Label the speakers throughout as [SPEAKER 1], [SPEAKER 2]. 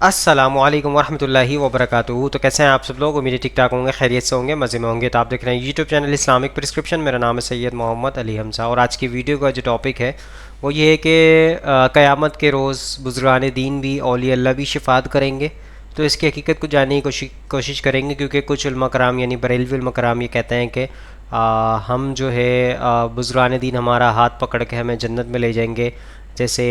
[SPEAKER 1] السلام علیکم ورحمۃ اللہ وبرکاتہ۔ تو کیسے ہیں آپ سب لوگ؟ امید ٹھیک ٹھاک ہوں گے، خیریت سے ہوں گے، مزے میں ہوں گے۔ تو آپ دیکھ رہے ہیں یوٹیوب چینل اسلامک پرسکرپشن۔ میرا نام ہے سید محمد علی حمزہ، اور آج کی ویڈیو کا جو ٹاپک ہے وہ یہ ہے کہ قیامت کے روز بزرگان دین بھی، اولیاء اللہ بھی شفاعت کریں گے۔ تو اس کی حقیقت کو جاننے کی کوشش کریں گے، کیونکہ کچھ علماء کرام یعنی بریلوی علماء کرام یہ کہتے ہیں کہ ہم جو ہے بزرگان دین ہمارا ہاتھ پکڑ کے ہمیں جنت میں لے جائیں گے، جیسے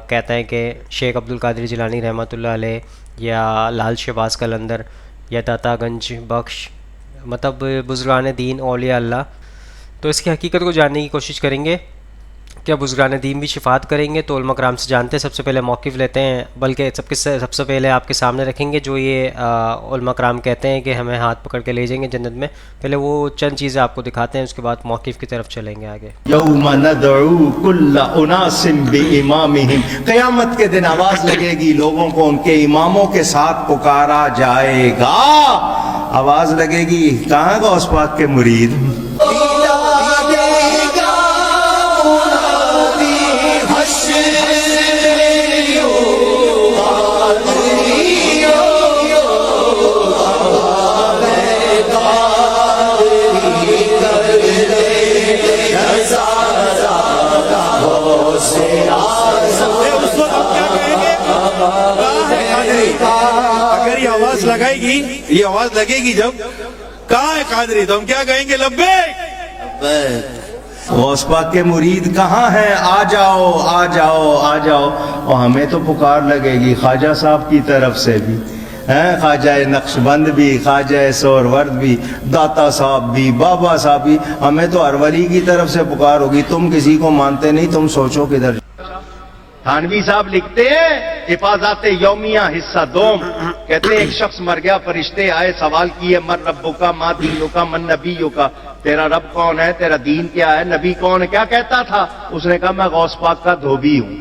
[SPEAKER 1] کہتے ہیں کہ شیخ عبدالقادر جیلانی رحمۃ اللہ علیہ، یا لال شہباز قلندر، یا داتا گنج بخش، مطلب بزرگان دین اولیاء اللہ۔ تو اس کی حقیقت کو جاننے کی کوشش کریں گے، کیا بزرگان دین بھی شفاعت کریں گے؟ تو علماء کرام سے جانتے ہیں، سب سے پہلے موقف لیتے ہیں، بلکہ سب سے پہلے آپ کے سامنے رکھیں گے جو یہ علماء کرام کہتے ہیں کہ ہمیں ہاتھ پکڑ کے لے جائیں گے جنت میں۔ پہلے وہ چند چیزیں آپ کو دکھاتے ہیں، اس کے بعد موقف کی طرف چلیں گے آگے۔
[SPEAKER 2] یوم ندعو کل اناس بامامہم، قیامت کے دن آواز لگے گی، لوگوں کو ان کے اماموں کے ساتھ پکارا جائے گا۔ آواز لگے گی، کہاں ہے غوث پاک کے مرید؟
[SPEAKER 3] اگر یہ آواز لگائے گی، یہ آواز لگے گی جب، کہاں ہے قادری؟ تو ہم کیا کہیں گے؟ لبیک۔
[SPEAKER 2] غوث پاک کے مرید کہاں ہیں؟ آ جاؤ آ جاؤ آ جاؤ۔ اور ہمیں تو پکار لگے گی خواجہ صاحب کی طرف سے بھی، خواجہ نقش بند بھی، خواجہ سورورد بھی، داتا صاحب بھی، بابا صاحب بھی۔ ہمیں تو ہر ولی کی طرف سے پکار ہوگی۔ تم کسی کو مانتے نہیں، تم سوچو کدھر۔ تھانوی صاحب لکھتے ہیں حفاظات یومیہ حصہ دوم، کہتے ہیں ایک شخص مر گیا، فرشتے آئے، سوال کیے من ربو کا، ما دینو کا، من نبیو کا، تیرا رب کون ہے، تیرا دین کیا ہے، نبی کون ہے؟ کیا کہتا تھا؟ اس نے کہا میں غوث پاک کا دھوبی ہوں۔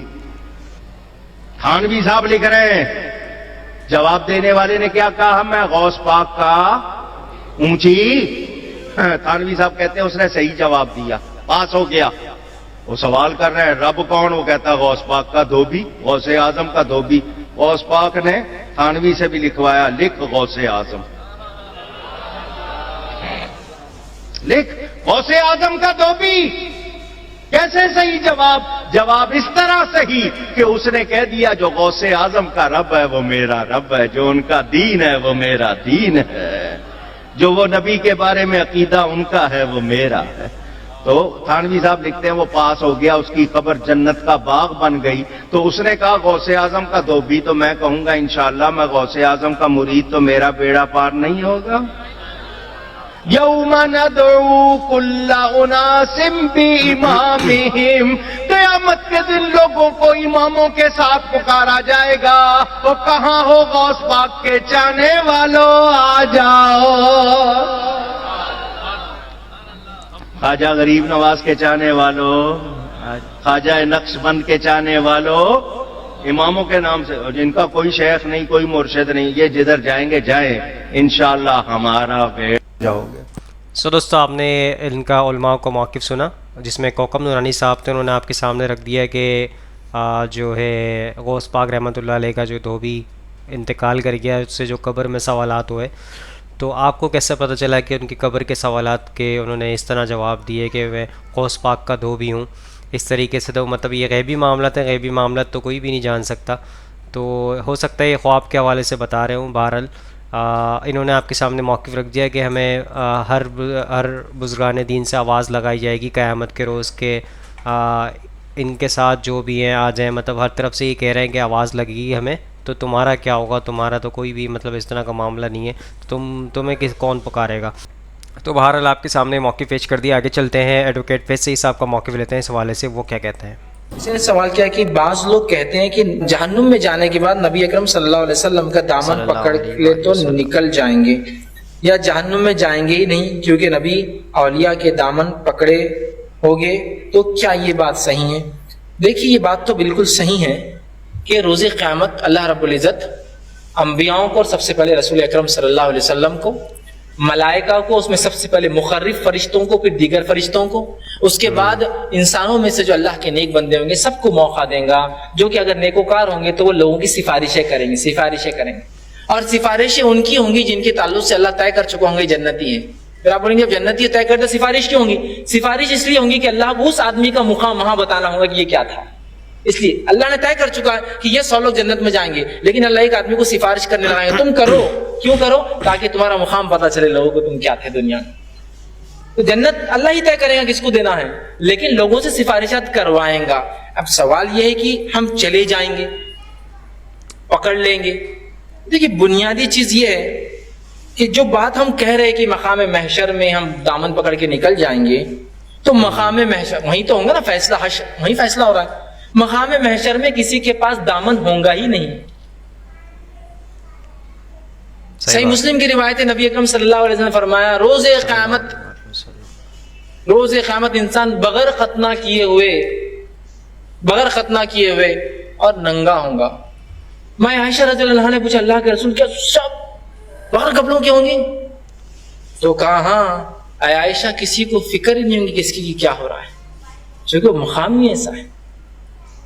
[SPEAKER 2] تھانوی صاحب لکھ رہے ہیں جواب دینے والے نے کیا کہا؟ میں غوث پاک کا اونچی۔ تھانوی صاحب کہتے ہیں اس نے صحیح جواب دیا، پاس ہو گیا۔ وہ سوال کر رہے ہیں رب کون؟ وہ کہتا ہے غوث پاک کا دھوبی، غوث اعظم کا دھوبی۔ غوث پاک نے تھانوی سے بھی لکھوایا، لکھ غوث اعظم، لکھ غوث اعظم کا دھوبی۔ کیسے صحیح جواب؟ جواب اس طرح صحیح کہ اس نے کہہ دیا جو غوث اعظم کا رب ہے وہ میرا رب ہے، جو ان کا دین ہے وہ میرا دین ہے، جو وہ نبی کے بارے میں عقیدہ ان کا ہے وہ میرا ہے۔ تو تھانوی صاحب لکھتے ہیں وہ پاس ہو گیا، اس کی قبر جنت کا باغ بن گئی۔ تو اس نے کہا غوث اعظم کا دھوبی، تو میں کہوں گا انشاءاللہ میں غوث اعظم کا مرید، تو میرا بیڑا پار نہیں ہوگا۔ یوم ندعو کل اناس بامامہم، قیامت کے دن لوگوں کو اماموں کے ساتھ پکارا جائے گا۔ وہ کہاں ہو غوث پاک کے چاہنے والوں، آ جاؤ۔ خواجہ غریب نواز کے چاہنے والوں، خواجہ نقش بند کے چاہنے والوں، اماموں کے نام سے، جن کا کوئی شیخ نہیں، کوئی مرشد نہیں، یہ جدھر جائیں گے جائیں، انشاءاللہ ہمارا بیٹ جاؤ گے۔
[SPEAKER 1] دوستو آپ نے ان کا علماء کو موقف سنا، جس میں کوکب نورانی صاحب تھے، انہوں نے آپ کے سامنے رکھ دیا کہ جو ہے غوث پاک رحمۃ اللہ علیہ کا جو دھوبی انتقال کر گیا، اس سے جو قبر میں سوالات ہوئے، تو آپ کو کیسے پتہ چلا کہ ان کی قبر کے سوالات کے انہوں نے اس طرح جواب دیے کہ میں غوث پاک کا دھوبی ہوں؟ اس طریقے سے تو مطلب یہ غیبی معاملات ہیں، غیبی معاملات تو کوئی بھی نہیں جان سکتا، تو ہو سکتا ہے یہ خواب کے حوالے سے بتا رہے ہوں۔ بہرحال انہوں نے آپ کے سامنے موقف رکھ دیا کہ ہمیں ہر بزرگان دین سے آواز لگائی جائے گی قیامت کے روز کے ان کے ساتھ جو بھی ہیں آ جائیں، مطلب ہر طرف سے یہ کہہ رہے ہیں کہ آواز لگے گی ہمیں، تو تمہارا کیا ہوگا؟ تمہارا تو کوئی بھی مطلب اس طرح کا معاملہ نہیں ہے، تمہیں کون پکارے گا؟ تو بہرحال آپ کے سامنے موقف پیش کر دیا۔ آگے چلتے ہیں، ایڈوکیٹ فیض صاحب کا موقف لیتے ہیں اس حوالے سے، وہ کیا کہتے ہیں۔
[SPEAKER 4] اس نے سوال کیا کہ بعض لوگ کہتے ہیں کہ جہنم میں جانے کے بعد نبی اکرم صلی اللہ علیہ وسلم کا دامن پکڑ لے تو نکل جائیں گے، یا جہنم میں جائیں گے ہی نہیں کیونکہ نبی اولیاء کے دامن پکڑے ہوگے۔ تو کیا یہ بات صحیح ہے؟ دیکھیے یہ بات تو بالکل صحیح ہے کہ روز قیامت اللہ رب العزت انبیاءوں کو اور سب سے پہلے رسول اکرم صلی اللہ علیہ وسلم کو ملائکہ کو، اس میں سب سے پہلے مخرف فرشتوں کو، پھر دیگر فرشتوں کو، اس کے بعد انسانوں میں سے جو اللہ کے نیک بندے ہوں گے سب کو موقع دیں گا، جو کہ اگر نیکوکار ہوں گے تو وہ لوگوں کی سفارشیں کریں گے اور سفارشیں ان کی ہوں گی جن کے تعلق سے اللہ طے کر چکا ہوں گے جنتی ہیں. پھر آپ بولیں گے جب جنتی طے کرتے سفارش کیوں ہوگی؟ سفارش اس لیے ہوں گی کہ اللہ کو اس آدمی کا مقام وہاں بتانا ہوگا کہ یہ کیا تھا. اس لیے اللہ نے طے کر چکا ہے کہ یہ 100 لوگ جنت میں جائیں گے، لیکن اللہ ایک آدمی کو سفارش کرنے لگائیں گے، تم کرو. کیوں کرو؟ تاکہ تمہارا مقام پتہ چلے لوگوں کو تم کیا تھے دنیا میں. تو جنت اللہ ہی طے کرے گا کس کو دینا ہے، لیکن لوگوں سے سفارشات کروائیں گا. اب سوال یہ ہے کہ ہم چلے جائیں گے، پکڑ لیں گے. دیکھیے بنیادی چیز یہ ہے کہ جو بات ہم کہہ رہے ہیں کہ مقام محشر میں ہم دامن پکڑ کے نکل جائیں گے، تو مقام محشر وہیں تو ہوگا نا، فیصلہ حشر وہیں فیصلہ ہو رہا ہے. مقام محشر میں کسی کے پاس دامن ہوگا ہی نہیں. صحیح مسلم کی روایت ہے، نبی اکرم صلی اللہ علیہ وسلم نے فرمایا روز قیامت انسان بغیر ختنہ کیے ہوئے اور ننگا ہوگا. میں عائشہ رضی اللہ عنہا نے پوچھا اللہ کے رسول کیا سب بغیر کپڑوں کے ہوں گے؟ تو کہا ہاں اے عائشہ کسی کو فکر ہی نہیں ہوگی کہ اس کی کیا ہو رہا ہے، کیونکہ وہ مقام ہی ایسا ہے.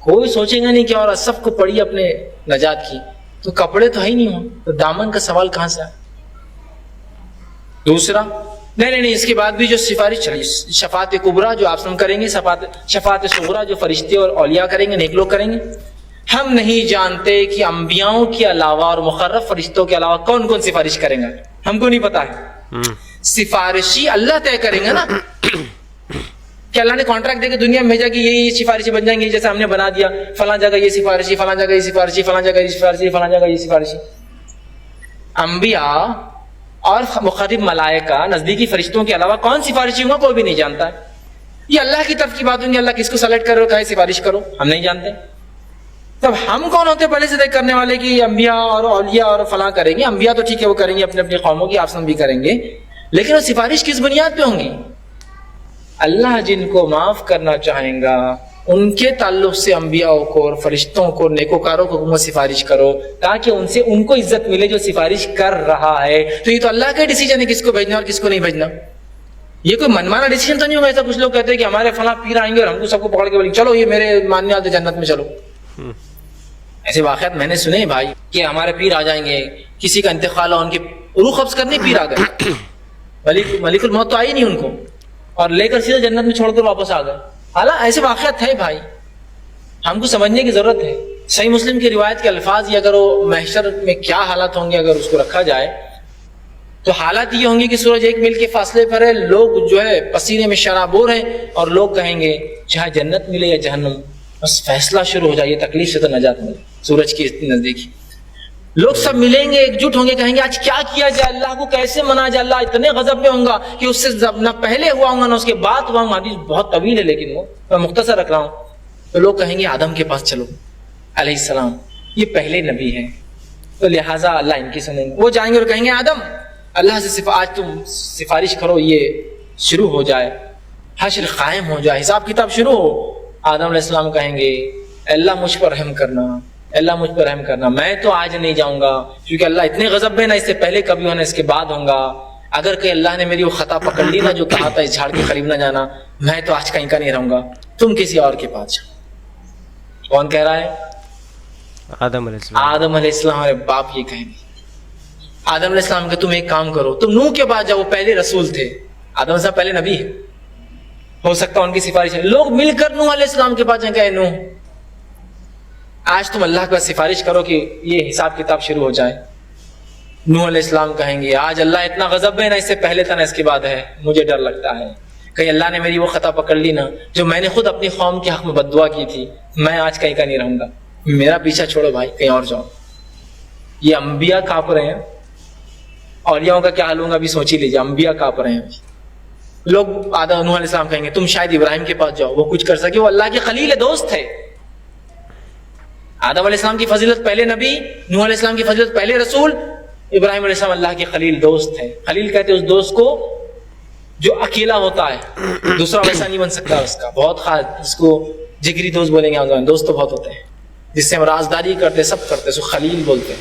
[SPEAKER 4] کوئی سوچے گا نہیں کیا ہو رہا، سب کو پڑی اپنے نجات کی. تو کپڑے تو ہے ہی نہیں ہوں تو دامن کا سوال کہاں سے آئے؟ دوسرا نہیں اس کے بعد بھی جو سفارش چلی شفاعت کبریٰ جو آپ کریں گے، شفاعت صغریٰ جو فرشتے اور اولیاء کریں گے، نیک لوگ کریں گے. ہم نہیں جانتے کہ انبیاؤں کے علاوہ اور مقرب فرشتوں کے علاوہ کون کون سفارش کریں گا، ہم کو نہیں پتا ہے. سفارشی اللہ طے کریں گے نا کہ اللہ نے کانٹریکٹ دے کے دنیا میں بھیجا کہ یہ سفارشی بن جائیں گے، جیسے ہم نے بنا دیا فلاں جگہ یہ سفارشی، فلاں جگہ یہ سفارشی، فلاں جگہ یہ سفارشی، فلاں جگہ یہ سفارشی. انبیاء اور مقرب ملائکہ نزدیکی فرشتوں کے علاوہ کون سفارشی ہوگا کوئی بھی نہیں جانتا ہے. یہ اللہ کی طرف کی بات ہوگی، اللہ کس کو سلیکٹ کرو کہے سفارش کرو، ہم نہیں جانتے. تب ہم کون ہوتے پہلے سے طے کرنے والے کہ انبیاء اور اولیاء اور فلاں کریں گے؟ انبیاء تو ٹھیک ہے وہ کریں گے، اپنے اپنی قوموں کی آپ بھی کریں گے، لیکن وہ سفارش کس بنیاد پہ ہوں گی؟ اللہ جن کو معاف کرنا چاہیں گا ان کے تعلق سے انبیاء کو اور فرشتوں کو نیکوکاروں کو سفارش کرو تاکہ ان سے ان کو عزت ملے جو سفارش کر رہا ہے. تو یہ تو اللہ کا ڈیسیجن ہے کس کو بھیجنا اور کس کو نہیں بھیجنا. یہ کوئی منمانا ڈیسیجن تو نہیں ہوگا. ایسا کچھ لوگ کہتے ہیں کہ ہمارے فلاں پیر آئیں گے اور ہم کو سب کو پکڑ کے بولیں چلو یہ میرے ماننے والے جنت میں چلو. ایسے واقعات میں نے سنے بھائی کہ ہمارے پیر آ جائیں گے، کسی کا انتقال ہو ان کی روح قبض کرنے پیر آ گئے، ملک الموت تو آئی نہیں ان کو اور لے کر سیدھا جنت میں چھوڑ کر واپس آ گئے. حالانکہ ایسے واقعات ہے بھائی، ہم کو سمجھنے کی ضرورت ہے. صحیح مسلم کی روایت کے الفاظ یہ اگر وہ محشر میں کیا حالات ہوں گے اگر اس کو رکھا جائے تو حالات یہ ہوں گے کہ سورج 1 میل کے فاصلے پر ہے، لوگ جو ہے پسینے میں شرابور ہیں اور لوگ کہیں گے چاہے جنت ملے یا جہنم بس فیصلہ شروع ہو جائے، یہ تکلیف سے تو نجات ملے. سورج کی اتنی نزدیکی لوگ سب ملیں گے، ایک جٹ ہوں گے، کہیں گے آج کیا کیا جائے، اللہ کو کیسے منا جائے. اللہ اتنے غضب میں ہوں گا کہ اس سے نہ پہلے ہوا ہوں گا نہ اس کے بعد ہوا ہوں گا. حدیث بہت طویل ہے لیکن وہ میں مختصر رکھ رہا ہوں. تو لوگ کہیں گے آدم کے پاس چلو علیہ السلام، یہ پہلے نبی ہیں تو لہٰذا اللہ ان کی سنیں گے. وہ جائیں گے اور کہیں گے آدم اللہ سے آج تم سفارش کرو یہ شروع ہو جائے، حشر قائم ہو جائے، حساب کتاب شروع ہو. آدم علیہ السلام کہیں گے اللہ مجھ پر رحم کرنا، اللہ مجھ پر رحم کرنا، میں تو آج نہیں جاؤں گا کیونکہ اللہ اتنے غضب میں نہ اس سے پہلے کبھی ہونا اس کے بعد ہوں گا. اگر کہ اللہ نے میری وہ خطا پکڑ لی نا جو کہا تھا اس جھاڑ کے قریب نہ جانا، میں تو آج کہیں کا نہیں رہوں گا، تم کسی اور کے پاس جاؤ. کون کہہ رہا ہے؟
[SPEAKER 1] آدم علیہ السلام.
[SPEAKER 4] آدم علیہ السلام ہمارے باپ یہ کہیں گے. آدم علیہ السلام کہ تم ایک کام کرو، تم نوح کے پاس جاؤ، وہ پہلے رسول تھے، آدم علیہ السلام پہلے نبی ہے، ہو سکتا ہے ان کی سفارش ہے. لوگ مل کر نوح علیہ السلام کے پاس جائیں کہ نوح آج تم اللہ کا سفارش کرو کہ یہ حساب کتاب شروع ہو جائے. نوح علیہ السلام کہیں گے آج اللہ اتنا غضب ہے نہ اس سے پہلے تھا نہ اس کے بعد ہے، مجھے ڈر لگتا ہے کہیں اللہ نے میری وہ خطا پکڑ لی نا جو میں نے خود اپنی قوم کے حق میں بد دعا کی تھی، میں آج کہیں کا نہیں رہوں گا، میرا پیچھا چھوڑو بھائی کہیں اور جاؤ. یہ انبیاء کانپ رہے ہیں، اولیاءوں کا کیا حال ہوگا ابھی سوچ ہی لیجیے. انبیاء کانپ رہے ہیں. لوگ آدم نوح علیہ السلام کہیں گے تم شاید ابراہیم کے پاس جاؤ، وہ کچھ کر سکے، وہ اللہ کے خلیل ہے، دوست ہے. آدم علیہ السلام کی فضیلت پہلے نبی، نوح علیہ السلام کی فضیلت پہلے رسول، ابراہیم علیہ السلام اللہ کے خلیل دوست ہے. خلیل کہتے ہیں اس دوست کو جو اکیلا ہوتا ہے، دوسرا ویسا نہیں بن سکتا اس کا، بہت خاص، اس کو جگری دوست بولیں گے. دوست تو بہت ہوتے ہیں جس سے ہم رازداری کرتے سب کرتے، سو خلیل بولتے ہیں.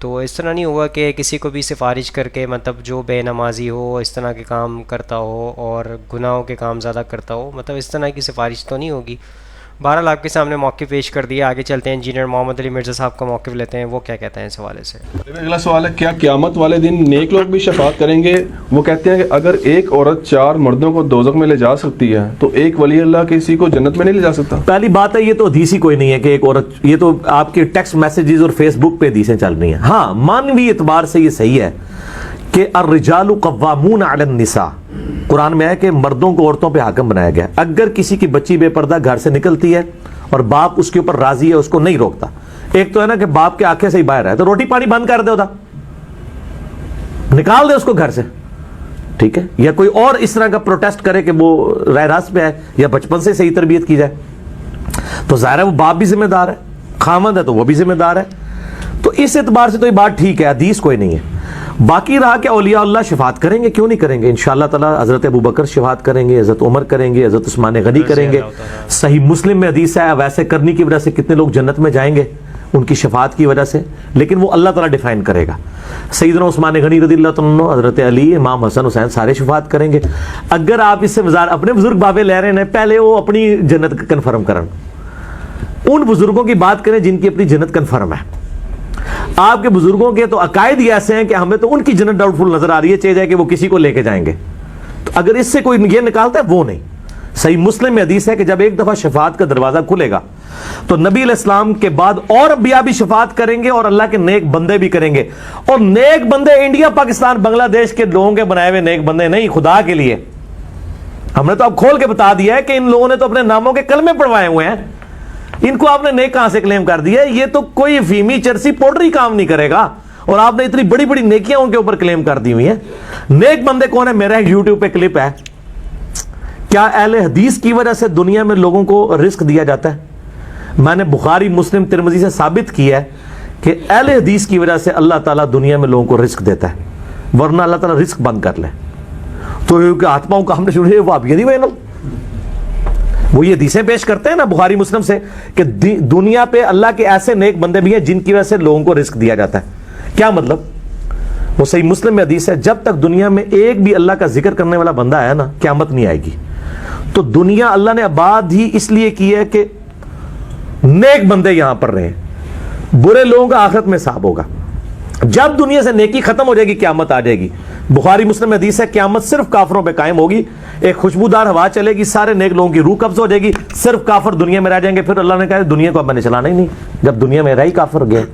[SPEAKER 1] تو اس طرح نہیں ہوگا کہ کسی کو بھی سفارش کر کے مطلب جو بے نمازی ہو اس طرح کے کام کرتا ہو اور گناہوں کے کام زیادہ کرتا ہو، مطلب اس طرح کی سفارش تو نہیں ہوگی۔ بہرحال آپ کے سامنے موقف پیش کر دیا، آگے چلتے ہیں انجینئر محمد علی مرزا صاحب کا موقف لیتے ہیں، وہ کیا کہتے ہیں اس حوالے سے۔
[SPEAKER 5] اگلا سوال ہے، کیا قیامت والے دن نیک لوگ بھی شفاعت کریں گے؟ وہ کہتے ہیں کہ اگر ایک عورت 4 مردوں کو دوزخ میں لے جا سکتی ہے تو ایک ولی اللہ کسی کو جنت میں نہیں لے جا سکتا؟
[SPEAKER 6] پہلی بات ہے یہ تو حدیث ہی کوئی نہیں ہے کہ ایک عورت، یہ تو آپ کے ٹیکسٹ میسیجز اور فیس بک پہ حدیثیں چل رہی ہیں۔ ہاں مانوی اعتبار سے یہ صحیح ہے کہ الرجال قوامون علی النساء، قرآن میں ہے کہ مردوں کو عورتوں پہ حاکم بنایا گیا۔ اگر کسی کی بچی بے پردہ گھر سے نکلتی ہے اور باپ اس کے اوپر راضی ہے، اس کو نہیں روکتا، ایک تو ہے نا کہ باپ کے آنکھیں سے ہی باہر ہے تو روٹی پانی بند کر دے، ہوتا نکال دے اس کو گھر سے، ٹھیک ہے، یا کوئی اور اس طرح کا پروٹیسٹ کرے کہ وہ راہ راست پہ ہے، یا بچپن سے صحیح تربیت کی جائے، تو ظاہر ہے وہ باپ بھی ذمہ دار ہے، خامند ہے تو وہ بھی ذمہ دار ہے۔ تو اس اعتبار سے تو یہ بات ٹھیک ہے، حدیث کوئی نہیں ہے۔ باقی رہا کہ اولیاء اللہ شفاعت کریں گے، کیوں نہیں کریں گے؟ انشاءاللہ تعالی حضرت ابوبکر شفاعت کریں گے، حضرت عمر کریں گے، حضرت عثمان غنی کریں گے۔ صحیح مسلم میں حدیث ہے ویسے کرنے کی وجہ سے کتنے لوگ جنت میں جائیں گے ان کی شفاعت کی وجہ سے، لیکن وہ اللہ تعالیٰ ڈیفائن کرے گا۔ سیدنا عثمان غنی رضی اللہ تعالیٰ عنہ، حضرت علی، امام حسن حسین سارے شفاعت کریں گے۔ اگر آپ اس سے اپنے بزرگ بابے لے رہے ہیں، پہلے وہ اپنی جنت کنفرم کریں، ان بزرگوں کی بات کریں جن کی اپنی جنت کنفرم ہے۔ آپ کے بزرگوں کے تو عقائد ہی ایسے ہیں کہ ہمیں تو ان کی جنت ڈاؤٹ فل نظر آ رہی ہے، چاہے جائے کہ وہ کسی کو لے کے جائیں گے، تو اگر اس سے کوئی یہ نکالتا ہے وہ نہیں۔ صحیح مسلم میں حدیث ہے کہ جب ایک دفعہ شفاعت کا دروازہ کھلے گا تو نبی علیہ السلام کے بعد اور انبیاء بھی شفاعت کریں گے اور اللہ کے نیک بندے بھی کریں گے، اور نیک بندے انڈیا پاکستان بنگلہ دیش کے لوگوں کے بنائے ہوئے نیک بندے نہیں، خدا کے لیے۔ ہم نے تو اب کھول کے بتا دیا ہے کہ ان لوگوں نے تو اپنے ناموں کے کلمے پڑھوائے ہوئے ہیں، ان کو آپ نے نیک کہاں سے کلیم کر دیا ہے؟ یہ تو کوئی فیمی چرسی پاؤڈری کام نہیں کرے گا، اور آپ نے اتنی بڑی بڑی نیکیاں ان کے اوپر کلیم کر دی ہوئی ہیں۔ نیک بندے کون ہے؟ میرا ایک یوٹیوب پہ کلپ ہے، کیا اہل حدیث کی وجہ سے دنیا میں لوگوں کو رزق دیا جاتا ہے؟ میں نے بخاری مسلم ترمذی سے ثابت کیا ہے کہ اہل حدیث کی وجہ سے اللہ تعالیٰ دنیا میں لوگوں کو رزق دیتا ہے، ورنہ اللہ تعالیٰ رزق بند کر لے تو آتماؤں کا ہم نے شروع وہ ابھی نہیں ہوئے، وہ یہ حدیثیں پیش کرتے ہیں نا بخاری مسلم سے کہ دنیا پہ اللہ کے ایسے نیک بندے بھی ہیں جن کی وجہ سے لوگوں کو رزق دیا جاتا ہے۔ کیا مطلب؟ وہ صحیح مسلم میں حدیث ہے جب تک دنیا میں ایک بھی اللہ کا ذکر کرنے والا بندہ ہے نا، قیامت نہیں آئے گی۔ تو دنیا اللہ نے آباد ہی اس لیے کی ہے کہ نیک بندے یہاں پر رہیں، برے لوگوں کا آخرت میں حساب ہوگا۔ جب دنیا سے نیکی ختم ہو جائے گی قیامت آ جائے گی۔ بخاری مسلم میں حدیث ہے قیامت صرف کافروں پہ قائم ہوگی، ایک خوشبودار ہوا چلے گی، سارے نیک لوگوں کی روح قبض ہو جائے گی، صرف کافر دنیا میں رہ جائیں گے۔ پھر اللہ نے کہا دنیا کو اب میں نے چلانا ہی نہیں، جب دنیا میں رہ ہی کافر گئے۔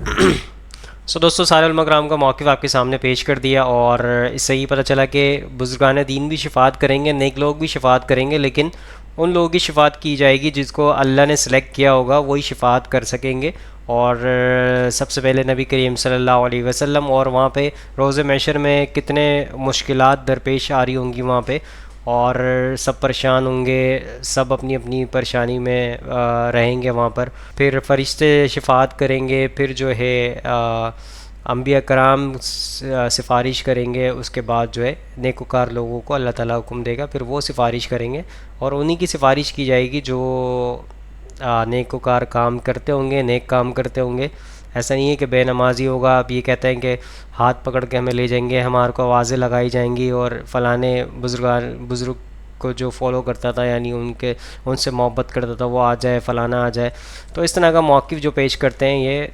[SPEAKER 1] دوستو سارے علماء کرام کا موقف آپ کے سامنے پیش کر دیا، اور اس سے یہ پتہ چلا کہ بزرگان دین بھی شفاعت کریں گے، نیک لوگ بھی شفاعت کریں گے، لیکن ان لوگوں کی شفاعت کی جائے گی جس کو اللہ نے سلیکٹ کیا ہوگا، وہی شفاعت کر سکیں گے۔ اور سب سے پہلے نبی کریم صلی اللہ علیہ وسلم، اور وہاں پہ روز محشر میں کتنے مشکلات درپیش آ رہی ہوں گی وہاں پہ، اور سب پریشان ہوں گے، سب اپنی اپنی پریشانی میں رہیں گے وہاں پر۔ پھر فرشتے شفاعت کریں گے، پھر جو ہے انبیاء کرام سفارش کریں گے، اس کے بعد جو ہے نیکوکار لوگوں کو اللہ تعالیٰ حکم دے گا، پھر وہ سفارش کریں گے، اور انہی کی سفارش کی جائے گی جو نیکوکار کام کرتے ہوں گے، نیک کام کرتے ہوں گے۔ ایسا نہیں ہے کہ بے نمازی ہوگا، اب یہ کہتے ہیں کہ ہاتھ پکڑ کے ہمیں لے جائیں گے، ہمارے کو آوازیں لگائی جائیں گی، اور فلانے بزرگ کو جو فالو کرتا تھا، یعنی ان سے محبت کرتا تھا، وہ آ جائے، فلانا آ جائے۔ تو اس طرح کا موقف جو پیش کرتے ہیں یہ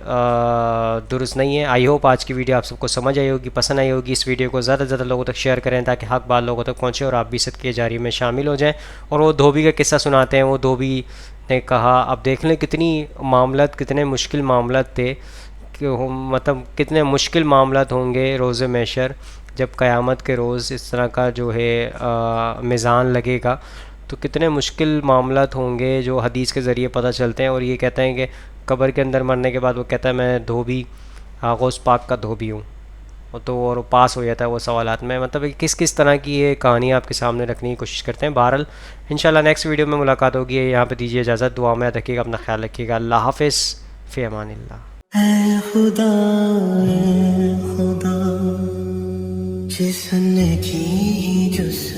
[SPEAKER 1] درست نہیں ہے۔ آئی ہوپ آج کی ویڈیو آپ سب کو سمجھ آئی ہوگی، پسند آئی ہوگی۔ اس ویڈیو کو زیادہ سے زیادہ لوگوں تک شیئر کریں تاکہ حق بات لوگوں تک پہنچے اور آپ بھی صدقہ جاریہ میں شامل ہو جائیں۔ اور وہ دھوبی کا قصہ سناتے ہیں، وہ دھوبی نے کہا، اب دیکھ لیں کتنی معاملات، کتنے مشکل معاملات تھے، کہ مطلب کتنے مشکل معاملات ہوں گے روز محشر، جب قیامت کے روز اس طرح کا جو ہے میزان لگے گا، تو کتنے مشکل معاملات ہوں گے جو حدیث کے ذریعے پتہ چلتے ہیں۔ اور یہ کہتے ہیں کہ قبر کے اندر مرنے کے بعد وہ کہتا ہے میں دھوبی، غوث پاک کا دھوبی ہوں، تو اور پاس ہو جاتا ہے وہ سوالات میں۔ مطلب کس طرح کی یہ کہانی آپ کے سامنے رکھنے کی کوشش کرتے ہیں۔ بہرحال انشاءاللہ نیکسٹ ویڈیو میں ملاقات ہوگی، یہاں پہ دیجیے اجازت، دعا میں یاد رکھیے گا، اپنا خیال رکھیے گا، اللہ حافظ، فی امان اللہ۔
[SPEAKER 7] اے خدا جس نے کی جس